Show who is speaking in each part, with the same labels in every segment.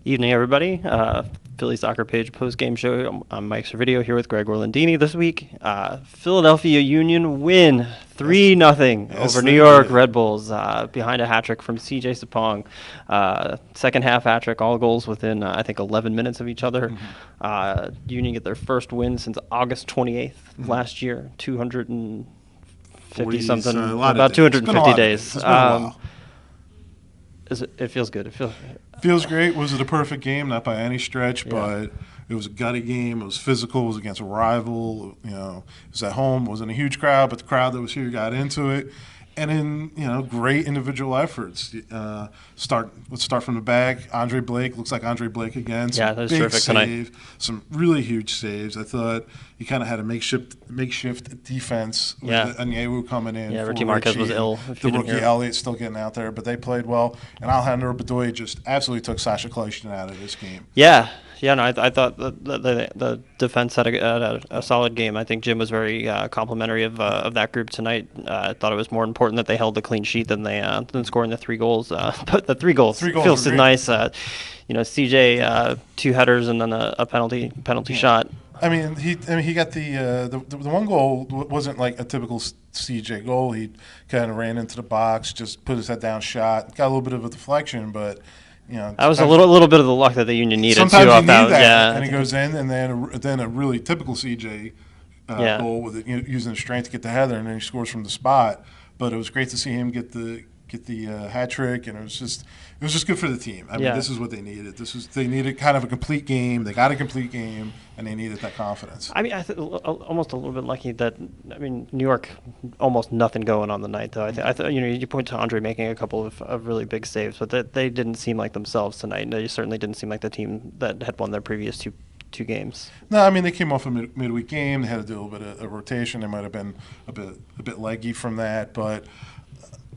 Speaker 1: Evening, everybody. Philly Soccer Page post-game show. I'm Mike Servideo here with Greg Orlandini this week. Philadelphia Union win
Speaker 2: Yes,
Speaker 1: 3-0
Speaker 2: yes,
Speaker 1: over New
Speaker 2: they
Speaker 1: York
Speaker 2: did.
Speaker 1: Red Bulls behind a hat trick from C.J. Sapong. Second half hat trick, all goals within I think 11 minutes of each other.
Speaker 2: Hmm.
Speaker 1: Union get their first win since August 28th
Speaker 2: Hmm.
Speaker 1: last year. 250
Speaker 2: 40, so a
Speaker 1: something,
Speaker 2: lot of
Speaker 1: about
Speaker 2: days. It's been a
Speaker 1: 250
Speaker 2: lot of days.
Speaker 1: days.
Speaker 2: It's been a while.
Speaker 1: It feels good. It feels.
Speaker 2: Feels great. Was it a perfect game? Not by any stretch,
Speaker 1: Yeah.
Speaker 2: but it was a gutty game. It was physical. It was against a rival. It was at home. It wasn't a huge crowd, but the crowd that was here got into it. And then, great individual efforts. Let's start from the back. Andre Blake looks like Andre Blake again.
Speaker 1: Yeah,
Speaker 2: Some
Speaker 1: that was
Speaker 2: big
Speaker 1: terrific tonight.
Speaker 2: save, some really huge saves. I thought he kind of had a makeshift defense with
Speaker 1: Yeah.
Speaker 2: Onyewu coming in.
Speaker 1: Yeah,
Speaker 2: for
Speaker 1: Ricky Marquez was
Speaker 2: and
Speaker 1: ill, if
Speaker 2: the
Speaker 1: you didn't
Speaker 2: rookie
Speaker 1: hear.
Speaker 2: Elliott still getting out there, but they played well. And Alejandro Bedoya just absolutely took Sasha Kleishin out of this game.
Speaker 1: Yeah, yeah. No, I thought the defense had a solid game. I think Jim was very complimentary of that group tonight. I thought it was more important that they held the clean sheet than scoring the three goals. But the three goals
Speaker 2: Three goals
Speaker 1: feels
Speaker 2: were great.
Speaker 1: nice. CJ two headers and then a penalty shot.
Speaker 2: He got the one goal wasn't like a typical CJ goal. He kind of ran into the box, just put his head down, shot, got a little bit of a deflection, but
Speaker 1: That was a
Speaker 2: sometimes
Speaker 1: little bit of the luck that the Union needed
Speaker 2: sometimes
Speaker 1: too
Speaker 2: you
Speaker 1: off
Speaker 2: need
Speaker 1: that.
Speaker 2: that,
Speaker 1: Yeah,
Speaker 2: and it goes in, and then a really typical CJ
Speaker 1: yeah.
Speaker 2: goal with it, using his strength to get the header, and then he scores from the spot. But it was great to see him get the hat trick, and it was just good for the team. I mean,
Speaker 1: Yeah.
Speaker 2: this is what they needed. They needed kind of a complete game. They got a complete game, and they needed that confidence.
Speaker 1: I mean, almost a little bit lucky that New York almost nothing going on the night though. I thought you point to Andre making a couple of really big saves, but they didn't seem like themselves tonight. They certainly didn't seem like the team that had won their previous two games.
Speaker 2: No, I mean they came off a midweek game. They had to do a little bit of a rotation. They might have been a bit leggy from that, but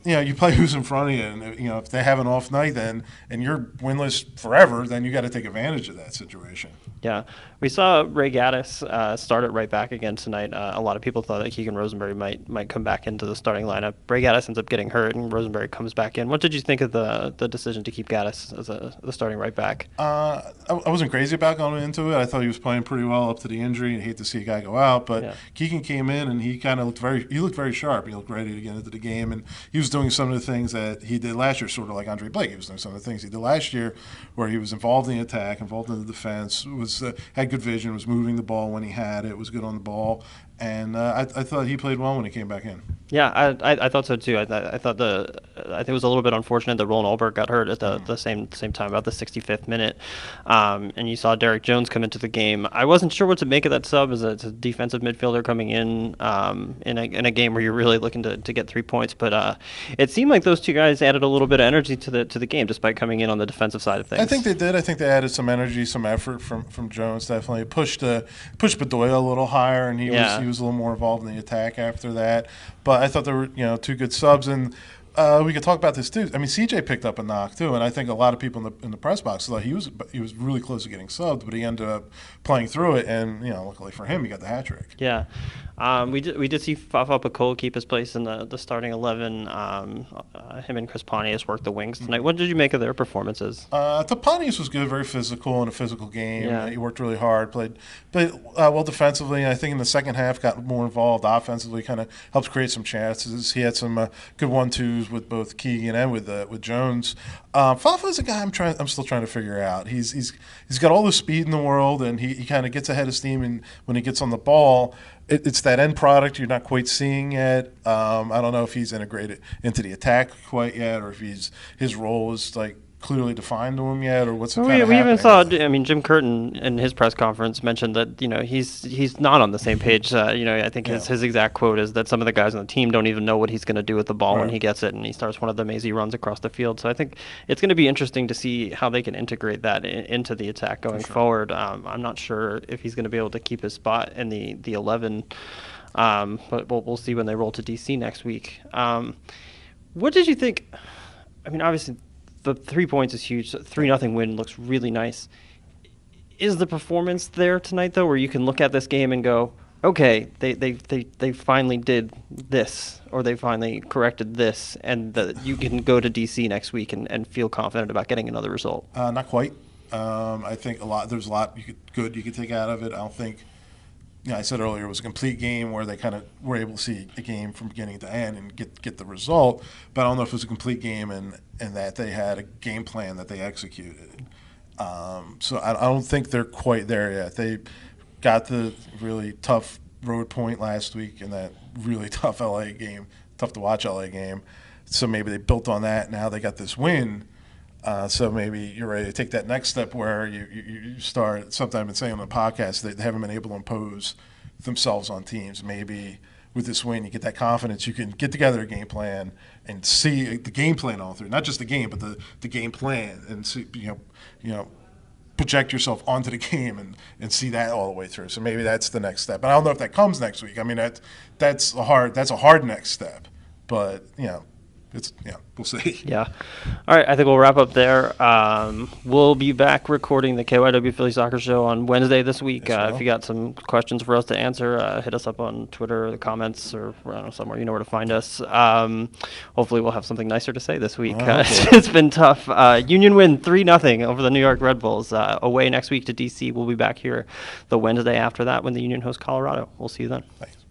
Speaker 2: you play who's in front of you, and if they have an off night, and you're winless forever, then you got to take advantage of that situation.
Speaker 1: Yeah, we saw Ray Gaddis start it right back again tonight. A lot of people thought that Keegan Rosenberry might come back into the starting lineup. Ray Gaddis ends up getting hurt, and Rosenberry comes back in. What did you think of the decision to keep Gaddis as the starting right back?
Speaker 2: I wasn't crazy about going into it. I thought he was playing pretty well up to the injury. I hate to see a guy go out, but
Speaker 1: Yeah.
Speaker 2: Keegan came in and he kind of looked very sharp. He looked ready to get into the game, and he was doing some of the things that he did last year, sort of like Andre Blake. He was doing some of the things he did last year, where he was involved in the attack, involved in the defense, had good vision, was moving the ball when he had it, was good on the ball, and I thought he played well when he came back in.
Speaker 1: Yeah, I thought so too. I thought I think it was a little bit unfortunate that Roland Ulberg got hurt at the same time, about the 65th minute, and you saw Derek Jones come into the game. I wasn't sure what to make of that sub as a defensive midfielder coming in in a game where you're really looking to get 3 points. But it seemed like those two guys added a little bit of energy to the game, despite coming in on the defensive side of things.
Speaker 2: I think they did. I think they added some energy, some effort from Jones. Definitely pushed Bedoya a little higher, and he was a little more involved in the attack after that. But I thought there were two good subs, and we could talk about this too. I mean, CJ picked up a knock too, and I think a lot of people in the press box thought he was really close to getting subbed, but he ended up playing through it, and luckily for him, he got the hat trick.
Speaker 1: Yeah, we did see Fafa Pakol keep his place in the starting 11. Him and Chris Pontius worked the wings tonight. What did you make of their performances?
Speaker 2: Tapanius was good, very physical in a physical game.
Speaker 1: Yeah.
Speaker 2: He worked really hard, played well defensively, and I think in the second half got more involved offensively, kind of helped create some chances. He had some good 1-2s with both Keegan and with Jones. Fafa's a guy I'm still trying to figure out. He's got all the speed in the world, and he kind of gets ahead of steam, and when he gets on the ball, it's that end product you're not quite seeing yet. I don't know if he's integrated into the attack quite yet, or if his role is like clearly defined to him yet, or what's kind of
Speaker 1: We even saw.
Speaker 2: happening.
Speaker 1: Jim Curtin in his press conference mentioned that he's not on the same page. I think his exact quote is that some of the guys on the team don't even know what he's going to do with the ball when
Speaker 2: Right.
Speaker 1: he gets it, and he starts one of the mazy runs across the field. So I think it's going to be interesting to see how they can integrate that into the attack going forward. I'm not sure if he's going to be able to keep his spot in the 11, but we'll see when they roll to DC next week. What did you think? I mean, obviously, the 3 points is huge. 3-0 win looks really nice. Is the performance there tonight though, where you can look at this game and go, okay, they finally did this, or they finally corrected this, and you can go to DC next week and feel confident about getting another result?
Speaker 2: Not quite. I think there's a lot you could take out of it. I don't think, I said earlier it was a complete game where they kind of were able to see a game from beginning to end and get the result. But I don't know if it was a complete game and that they had a game plan that they executed. So I don't think they're quite there yet. They got the really tough road point last week in that really tough LA game, tough to watch LA game. So maybe they built on that. Now they got this win. So maybe you're ready to take that next step where you start. Sometimes I've been saying on the podcast that they haven't been able to impose themselves on teams. Maybe with this win, you get that confidence. You can get together a game plan and see the game plan all through, not just the game, but the game plan, and see, project yourself onto the game and see that all the way through. So maybe that's the next step. But I don't know if that comes next week. I mean, that's a hard next step. But we'll see.
Speaker 1: Yeah. All right. I think we'll wrap up there. We'll be back recording the KYW Philly Soccer Show on Wednesday this week. If you got some questions for us to answer, hit us up on Twitter, the comments, or I don't know, somewhere. You know where to find us. Hopefully we'll have something nicer to say this week. It's been tough. Union win 3-0 over the New York Red Bulls. Away next week to DC. We'll be back here the Wednesday after that when the Union hosts Colorado. We'll see you then.
Speaker 2: Thanks.